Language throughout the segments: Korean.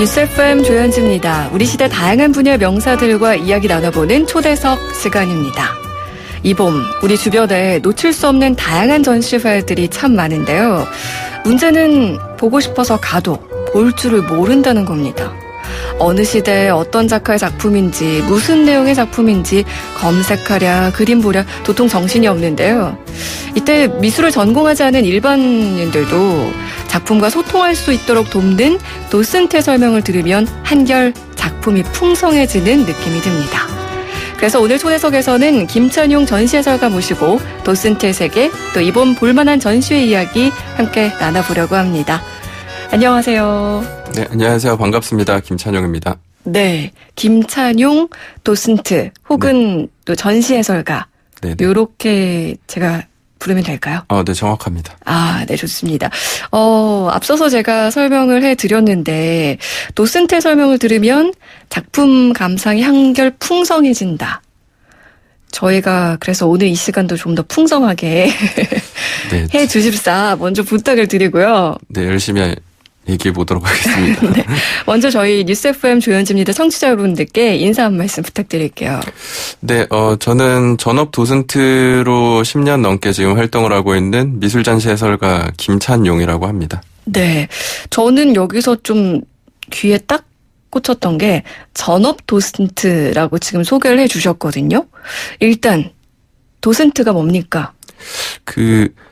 뉴스 FM 조현지입니다. 우리 시대 다양한 분야의 명사들과 이야기 나눠보는 초대석 시간입니다. 이 봄 우리 주변에 놓칠 수 없는 다양한 전시회들이 참 많은데요. 문제는 보고 싶어서 가도 볼 줄을 모른다는 겁니다. 어느 시대에 어떤 작가의 작품인지 무슨 내용의 작품인지 검색하랴 그림 보랴 도통 정신이 없는데요. 이때 미술을 전공하지 않은 일반인들도 작품과 소통할 수 있도록 돕는 도슨트의 설명을 들으면 한결 작품이 풍성해지는 느낌이 듭니다. 그래서 오늘 초대석에서는 김찬용 전시해설가 모시고 도슨트의 세계 또 이번 볼만한 전시회 이야기 함께 나눠보려고 합니다. 안녕하세요. 네, 안녕하세요. 반갑습니다. 김찬용입니다. 네, 김찬용 도슨트 혹은 또 전시해설가 이렇게 제가 부르면 될까요? 네, 정확합니다. 네, 좋습니다. 앞서서 제가 설명을 해드렸는데 도슨트의 설명을 들으면 작품 감상이 한결 풍성해진다. 저희가 그래서 오늘 이 시간도 좀 더 풍성하게 네. 해주십사 먼저 부탁을 드리고요. 네, 열심히 얘기해 보도록 하겠습니다. 네, 먼저 저희 뉴스 FM 조현지입니다. 청취자 여러분들께 인사 한 말씀 부탁드릴게요. 네, 저는 전업 도슨트로 10년 넘게 지금 활동을 하고 있는 미술전시 해설가 김찬용이라고 합니다. 네, 저는 여기서 좀 귀에 딱 꽂혔던 게 전업 도슨트라고 지금 소개를 해주셨거든요. 일단 도슨트가 뭡니까?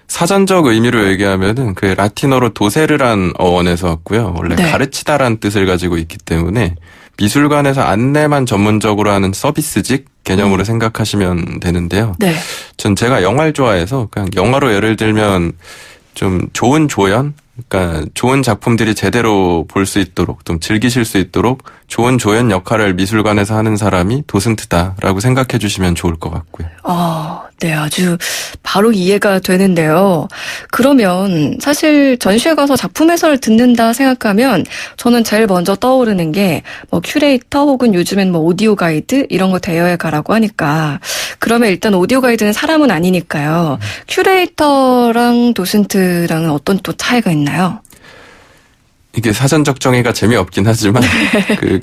사전적 의미로 얘기하면은 라틴어로 도세르란 어원에서 왔고요. 원래 네. 가르치다란 뜻을 가지고 있기 때문에 미술관에서 안내만 전문적으로 하는 서비스직 개념으로 생각하시면 되는데요. 네. 전 제가 영화를 좋아해서 그냥 영화로 예를 들면 좀 좋은 조연, 그러니까 좋은 작품들이 제대로 볼 수 있도록 좀 즐기실 수 있도록 좋은 조연 역할을 미술관에서 하는 사람이 도슨트다라고 생각해 주시면 좋을 것 같고요. 네, 아주 바로 이해가 되는데요. 그러면 사실 전시회 가서 작품 해설을 듣는다 생각하면 저는 제일 먼저 떠오르는 게 큐레이터 혹은 요즘엔 오디오 가이드 이런 거 대여해 가라고 하니까 그러면 일단 오디오 가이드는 사람은 아니니까요. 큐레이터랑 도슨트랑은 어떤 또 차이가 있나요? 이게 사전적 정의가 재미없긴 하지만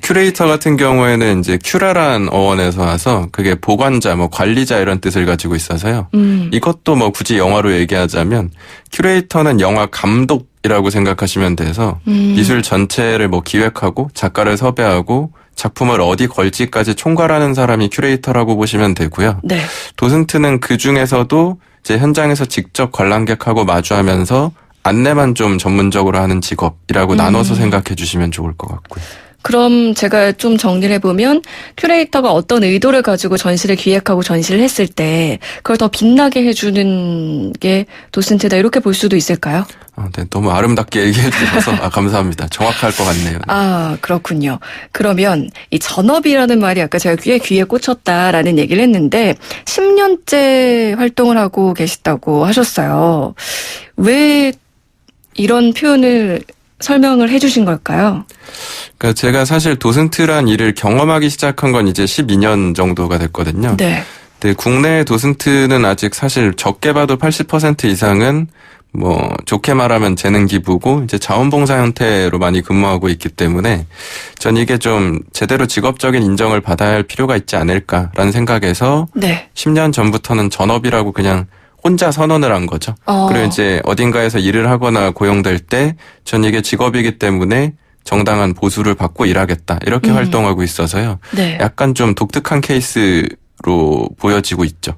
큐레이터 같은 경우에는 이제 큐라란 어원에서 와서 그게 보관자, 관리자 이런 뜻을 가지고 있어서요. 이것도 굳이 영화로 얘기하자면 큐레이터는 영화 감독이라고 생각하시면 돼서 미술 전체를 기획하고 작가를 섭외하고 작품을 어디 걸지까지 총괄하는 사람이 큐레이터라고 보시면 되고요. 네. 도슨트는 그 중에서도 이제 현장에서 직접 관람객하고 마주하면서 안내만 좀 전문적으로 하는 직업이라고 나눠서 생각해 주시면 좋을 것 같고요. 그럼 제가 좀 정리를 해보면 큐레이터가 어떤 의도를 가지고 전시를 기획하고 전시를 했을 때 그걸 더 빛나게 해주는 게 도슨트다 이렇게 볼 수도 있을까요? 네, 너무 아름답게 얘기해 주셔서 감사합니다. 정확할 것 같네요. 그렇군요. 그러면 이 전업이라는 말이 아까 제가 귀에 꽂혔다라는 얘기를 했는데 10년째 활동을 하고 계시다고 하셨어요. 왜 이런 표현을 설명을 해주신 걸까요? 그러니까 제가 사실 도슨트란 일을 경험하기 시작한 건 이제 12년 정도가 됐거든요. 네. 근데 국내 도슨트는 아직 사실 적게 봐도 80% 이상은 좋게 말하면 재능 기부고 이제 자원봉사 형태로 많이 근무하고 있기 때문에 전 이게 좀 제대로 직업적인 인정을 받아야 할 필요가 있지 않을까라는 생각에서 네. 10년 전부터는 전업이라고 그냥 혼자 선언을 한 거죠. 그리고 이제 어딘가에서 일을 하거나 고용될 때 전 이게 직업이기 때문에 정당한 보수를 받고 일하겠다. 이렇게 활동하고 있어서요. 네. 약간 좀 독특한 케이스로 보여지고 있죠.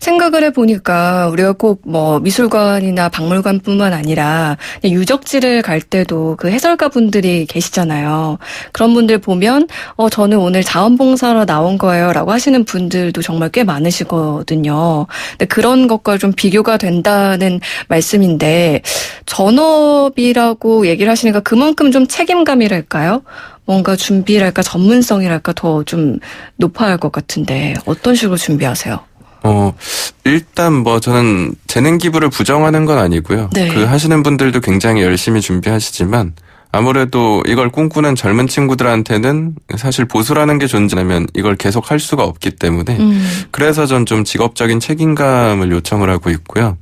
생각을 해보니까 우리가 꼭 미술관이나 박물관뿐만 아니라 유적지를 갈 때도 그 해설가 분들이 계시잖아요. 그런 분들 보면 저는 오늘 자원봉사로 나온 거예요 라고 하시는 분들도 정말 꽤 많으시거든요. 근데 그런 것과 좀 비교가 된다는 말씀인데 전업이라고 얘기를 하시니까 그만큼 좀 책임감이랄까요? 뭔가 준비랄까 전문성이랄까 더 좀 높아야 할 것 같은데 어떤 식으로 준비하세요? 일단 저는 재능 기부를 부정하는 건 아니고요. 네. 하시는 분들도 굉장히 열심히 준비하시지만 아무래도 이걸 꿈꾸는 젊은 친구들한테는 사실 보수라는 게 존재하면 이걸 계속 할 수가 없기 때문에 그래서 전 좀 직업적인 책임감을 요청을 하고 있고요.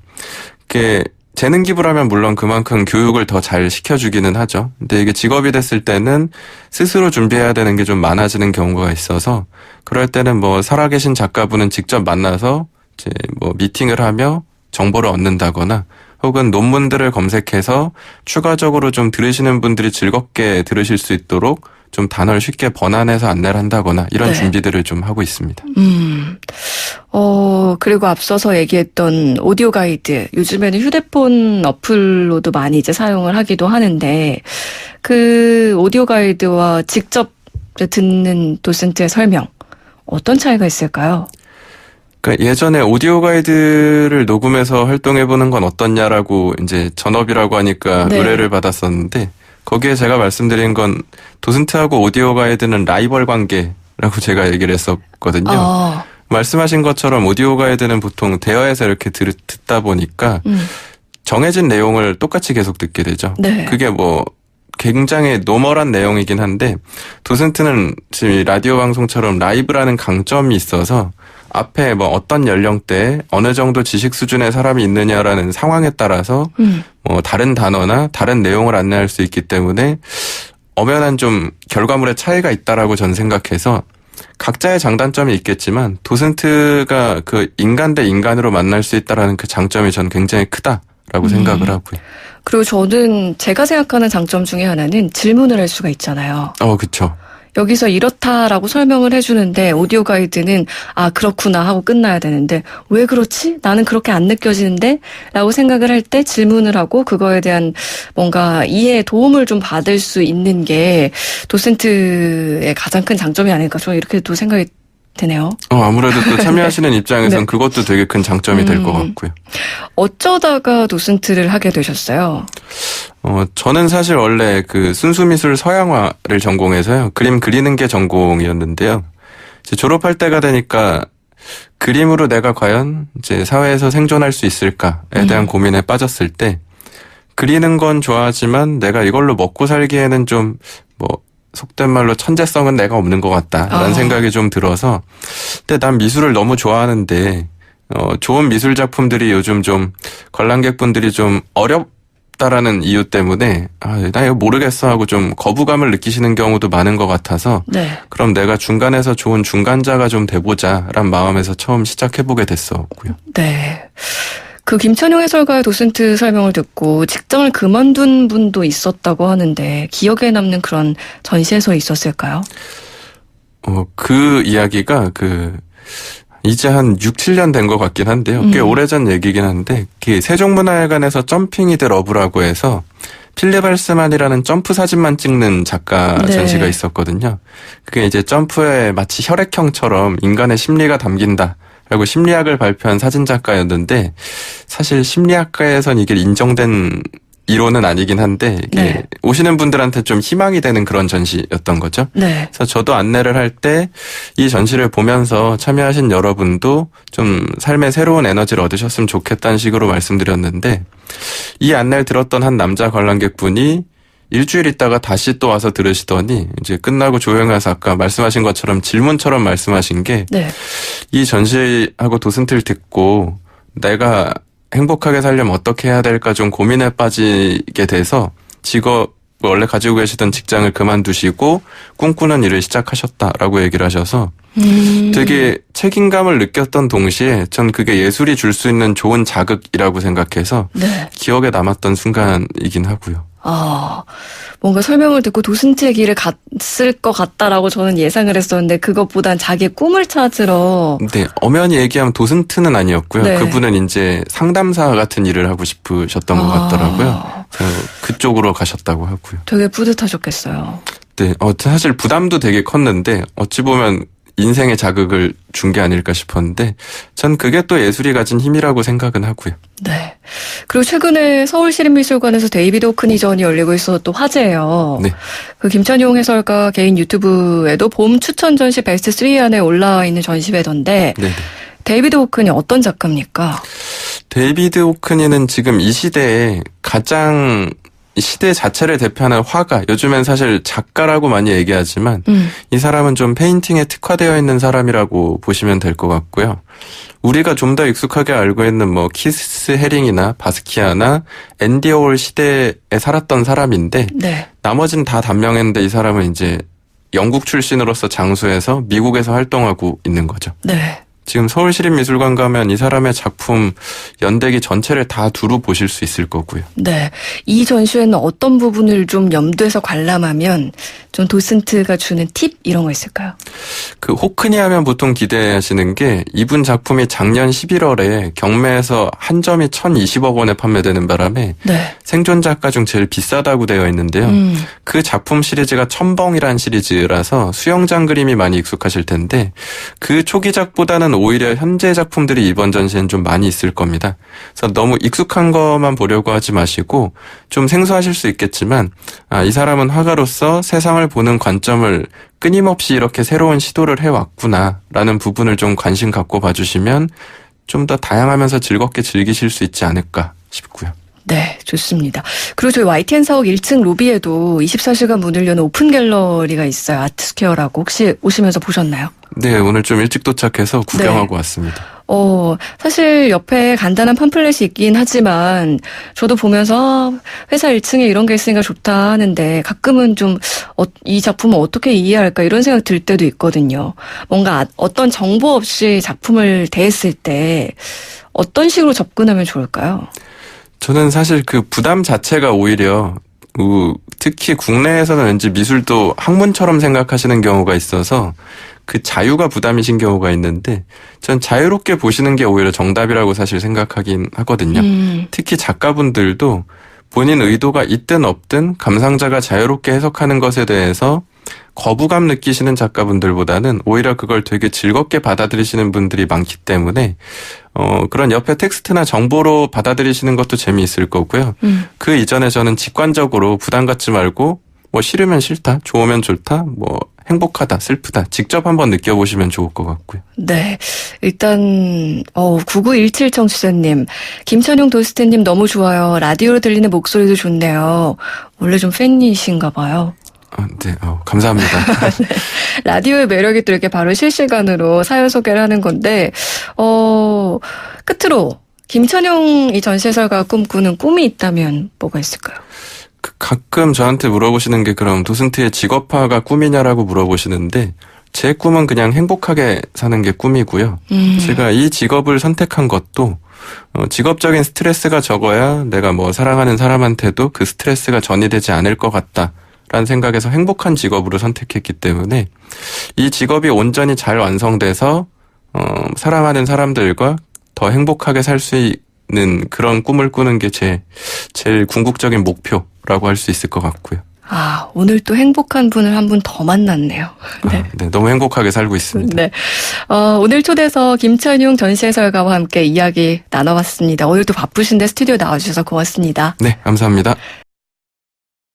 재능 기부를 하면 물론 그만큼 교육을 더 잘 시켜주기는 하죠. 근데 이게 직업이 됐을 때는 스스로 준비해야 되는 게 좀 많아지는 경우가 있어서 그럴 때는 뭐 살아계신 작가분은 직접 만나서 이제 뭐 미팅을 하며 정보를 얻는다거나 혹은 논문들을 검색해서 추가적으로 좀 들으시는 분들이 즐겁게 들으실 수 있도록 좀 단어를 쉽게 번안해서 안내를 한다거나 이런 네. 준비들을 좀 하고 있습니다. 그리고 앞서서 얘기했던 오디오 가이드, 요즘에는 휴대폰 어플로도 많이 이제 사용을 하기도 하는데, 그 오디오 가이드와 직접 듣는 도슨트의 설명, 어떤 차이가 있을까요? 그러니까 예전에 오디오 가이드를 녹음해서 활동해보는 건 어떻냐라고 이제 전업이라고 하니까 네. 의뢰를 받았었는데, 거기에 제가 말씀드린 건 도슨트하고 오디오 가이드는 라이벌 관계라고 제가 얘기를 했었거든요. 말씀하신 것처럼 오디오 가이드는 보통 대여해서 이렇게 듣다 보니까 정해진 내용을 똑같이 계속 듣게 되죠. 네. 그게 뭐 굉장히 노멀한 내용이긴 한데 도슨트는 지금 이 라디오 방송처럼 라이브라는 강점이 있어서 앞에 뭐 어떤 연령대에 어느 정도 지식 수준의 사람이 있느냐라는 상황에 따라서 뭐 다른 단어나 다른 내용을 안내할 수 있기 때문에 엄연한 좀 결과물의 차이가 있다라고 전 생각해서 각자의 장단점이 있겠지만 도슨트가 그 인간 대 인간으로 만날 수 있다라는 그 장점이 전 굉장히 크다라고 생각을 하고요. 그리고 저는 제가 생각하는 장점 중에 하나는 질문을 할 수가 있잖아요. 그렇죠. 여기서 이렇다라고 설명을 해주는데 오디오 가이드는 그렇구나 하고 끝나야 되는데 왜 그렇지? 나는 그렇게 안 느껴지는데? 라고 생각을 할 때 질문을 하고 그거에 대한 뭔가 이해에 도움을 좀 받을 수 있는 게 도슨트의 가장 큰 장점이 아닐까 저는 이렇게 또 생각이 되네요. 아무래도 또 참여하시는 입장에선 네. 그것도 되게 큰 장점이 될 것 같고요. 어쩌다가 도슨트를 하게 되셨어요? 저는 사실 원래 그 순수미술 서양화를 전공해서요. 그림 그리는 게 전공이었는데요. 이제 졸업할 때가 되니까 그림으로 내가 과연 이제 사회에서 생존할 수 있을까에 대한 고민에 빠졌을 때 그리는 건 좋아하지만 내가 이걸로 먹고 살기에는 좀 뭐 속된 말로 천재성은 내가 없는 것 같다라는 생각이 좀 들어서 근데 난 미술을 너무 좋아하는데 좋은 미술 작품들이 요즘 좀 관람객분들이 좀 어렵다라는 이유 때문에 나 이거 모르겠어 하고 좀 거부감을 느끼시는 경우도 많은 것 같아서 네. 그럼 내가 중간에서 좋은 중간자가 좀 돼보자라는 마음에서 처음 시작해보게 됐었고요. 네. 그 김찬용 해설가의 도슨트 설명을 듣고 직장을 그만둔 분도 있었다고 하는데 기억에 남는 그런 전시에서 있었을까요? 그 이야기가 이제 한 6, 7년 된 것 같긴 한데요. 꽤 오래전 얘기긴 한데 세종문화회관에서 점핑 이드 러브라고 해서 필립 할스만이라는 점프 사진만 찍는 작가 네. 전시가 있었거든요. 그게 이제 점프에 마치 혈액형처럼 인간의 심리가 담긴다. 라고 심리학을 발표한 사진작가였는데 사실 심리학과에선 이게 인정된 이론은 아니긴 한데 이게 네. 오시는 분들한테 좀 희망이 되는 그런 전시였던 거죠. 네. 그래서 저도 안내를 할 때 이 전시를 보면서 참여하신 여러분도 좀 삶의 새로운 에너지를 얻으셨으면 좋겠다는 식으로 말씀드렸는데 이 안내를 들었던 한 남자 관람객분이 일주일 있다가 다시 또 와서 들으시더니 이제 끝나고 조용히 와서 아까 말씀하신 것처럼 질문처럼 말씀하신 게 이 전시하고 도슨트를 듣고 내가 행복하게 살려면 어떻게 해야 될까 좀 고민에 빠지게 돼서 직업 원래 가지고 계시던 직장을 그만두시고 꿈꾸는 일을 시작하셨다라고 얘기를 하셔서 되게 책임감을 느꼈던 동시에 전 그게 예술이 줄 수 있는 좋은 자극이라고 생각해서 네. 기억에 남았던 순간이긴 하고요. 뭔가 설명을 듣고 도슨트의 길을 갔을 것 같다라고 저는 예상을 했었는데 그것보단 자기의 꿈을 찾으러 네, 엄연히 얘기하면 도슨트는 아니었고요. 네. 그분은 이제 상담사 같은 일을 하고 싶으셨던 것 같더라고요. 그쪽으로 가셨다고 하고요. 되게 뿌듯하셨겠어요. 네, 사실 부담도 되게 컸는데 어찌 보면 인생의 자극을 준 게 아닐까 싶었는데 전 그게 또 예술이 가진 힘이라고 생각은 하고요. 네. 그리고 최근에 서울시립미술관에서 데이비드 호크니전이 열리고 있어서 또 화제예요. 네. 그 김찬용 해설가 개인 유튜브에도 봄 추천 전시 베스트 3 안에 올라와 있는 전시회던데 네. 데이비드 호크니 어떤 작가입니까? 데이비드 호크니는 지금 이 시대에 가장 이 시대 자체를 대표하는 화가, 요즘엔 사실 작가라고 많이 얘기하지만 이 사람은 좀 페인팅에 특화되어 있는 사람이라고 보시면 될 것 같고요. 우리가 좀 더 익숙하게 알고 있는 뭐 키스 헤링이나 바스키아나 앤디 워홀 시대에 살았던 사람인데 네. 나머지는 다 단명했는데 이 사람은 이제 영국 출신으로서 장수해서 미국에서 활동하고 있는 거죠. 네. 지금 서울시립미술관 가면 이 사람의 작품 연대기 전체를 다 두루 보실 수 있을 거고요. 네. 이 전시회는 어떤 부분을 좀 염두에서 관람하면 좀 도슨트가 주는 팁 이런 거 있을까요? 그 호크니 하면 보통 기대하시는 게 이분 작품이 작년 11월에 경매에서 한 점이 1,020억 원에 판매되는 바람에 네. 생존 작가 중 제일 비싸다고 되어 있는데요. 그 작품 시리즈가 첨벙이란 시리즈라서 수영장 그림이 많이 익숙하실 텐데 그 초기작보다는 오히려 현재 작품들이 이번 전시엔 좀 많이 있을 겁니다. 그래서 너무 익숙한 것만 보려고 하지 마시고 좀 생소하실 수 있겠지만 이 사람은 화가로서 세상을 보는 관점을 끊임없이 이렇게 새로운 시도를 해왔구나라는 부분을 좀 관심 갖고 봐주시면 좀 더 다양하면서 즐겁게 즐기실 수 있지 않을까 싶고요. 네, 좋습니다. 그리고 저희 YTN 사옥 1층 로비에도 24시간 문을 여는 오픈 갤러리가 있어요. 아트스퀘어라고. 혹시 오시면서 보셨나요? 네, 오늘 좀 일찍 도착해서 구경하고 네. 왔습니다. 사실 옆에 간단한 팜플렛이 있긴 하지만 저도 보면서 회사 1층에 이런 게 있으니까 좋다 하는데 가끔은 좀 이 작품을 어떻게 이해할까 이런 생각 들 때도 있거든요. 뭔가 어떤 정보 없이 작품을 대했을 때 어떤 식으로 접근하면 좋을까요? 저는 사실 그 부담 자체가 오히려 특히 국내에서는 왠지 미술도 학문처럼 생각하시는 경우가 있어서 그 자유가 부담이신 경우가 있는데 전 자유롭게 보시는 게 오히려 정답이라고 사실 생각하긴 하거든요. 특히 작가분들도 본인 의도가 있든 없든 감상자가 자유롭게 해석하는 것에 대해서 거부감 느끼시는 작가분들보다는 오히려 그걸 되게 즐겁게 받아들이시는 분들이 많기 때문에 그런 옆에 텍스트나 정보로 받아들이시는 것도 재미있을 거고요. 그 이전에 저는 직관적으로 부담 갖지 말고 뭐 싫으면 싫다, 좋으면 좋다, 뭐 행복하다, 슬프다 직접 한번 느껴보시면 좋을 것 같고요. 네. 일단 9917 청취자님, 김찬용 도스트님 너무 좋아요. 라디오로 들리는 목소리도 좋네요. 원래 좀 팬이신가 봐요. 네, 감사합니다. 네. 라디오의 매력이 또 이렇게 바로 실시간으로 사연 소개를 하는 건데, 끝으로 김찬용 이 전시해설가가 꿈꾸는 꿈이 있다면 뭐가 있을까요? 가끔 저한테 물어보시는 게 그럼 도슨트의 직업화가 꿈이냐라고 물어보시는데 제 꿈은 그냥 행복하게 사는 게 꿈이고요. 제가 이 직업을 선택한 것도 직업적인 스트레스가 적어야 내가 뭐 사랑하는 사람한테도 그 스트레스가 전이되지 않을 것 같다라는 생각에서 행복한 직업으로 선택했기 때문에 이 직업이 온전히 잘 완성돼서 사랑하는 사람들과 더 행복하게 살 수 있는 그런 꿈을 꾸는 게 제일 궁극적인 목표라고 할 수 있을 것 같고요. 오늘 또 행복한 분을 한 분 더 만났네요. 네. 네, 너무 행복하게 살고 있습니다. 네. 오늘 초대석 김찬용 전시해설가와 함께 이야기 나눠봤습니다. 오늘도 바쁘신데 스튜디오 나와주셔서 고맙습니다. 네, 감사합니다.